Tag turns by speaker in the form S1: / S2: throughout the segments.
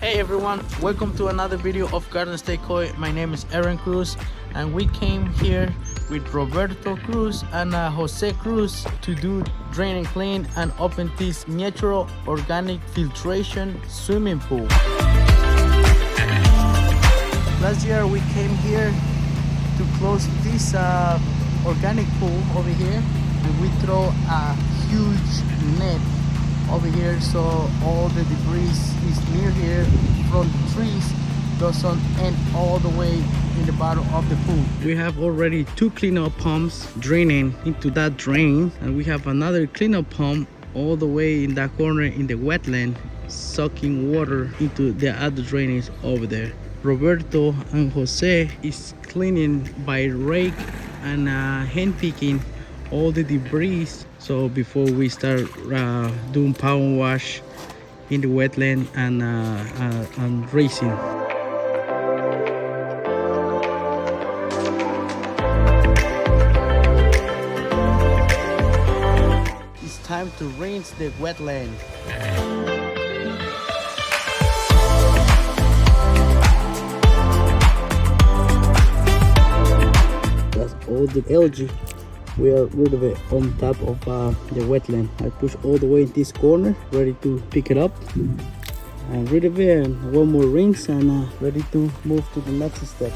S1: Hey everyone, welcome to another video of Garden State Koi. My name is Aaron Cruz and we came here with Roberto Cruz and Jose Cruz to do drain and clean and open this natural organic filtration swimming pool. Last year we came here to close this organic pool over here, and we throw a huge net over here so all the debris is near here from trees doesn't end all the way in the bottom of the pool. We have already two cleanup pumps draining into that drain, and we have another cleanup pump all the way in that corner in the wetland sucking water into the other drainage over there. Roberto and Jose is cleaning by rake and hand picking all the debris, so before we start doing power wash in the wetland and racing. It's time to rinse the wetland. That's all the algae. We are rid of it on top of the wetland. I push all the way in this corner, ready to pick it up and rid of it, and one more rinse and ready to move to the next step.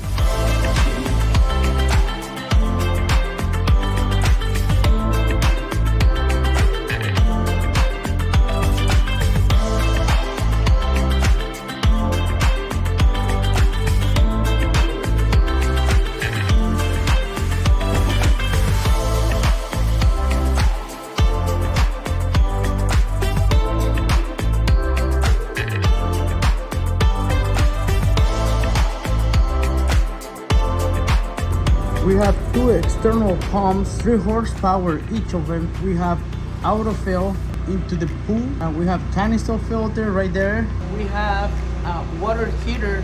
S1: We have two external pumps, 3 horsepower each of them. We have autofill into the pool, and we have canister filter right there. We have a water heater,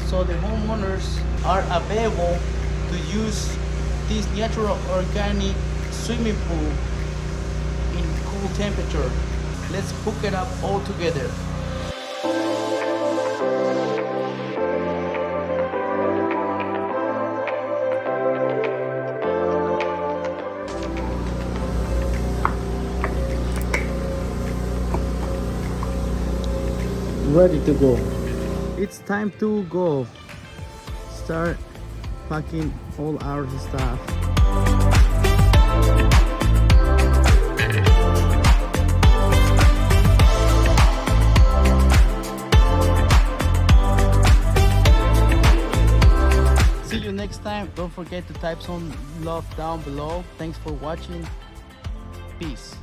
S1: so the homeowners are available to use this natural organic swimming pool in cool temperature. Let's hook it up all together. Ready to go. It's time to go. Start packing all our stuff. See you next time. Don't forget to type some love down below. Thanks for watching. Peace.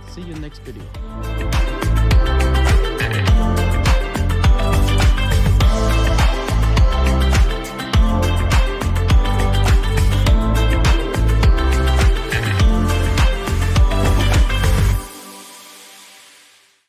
S1: See you next video.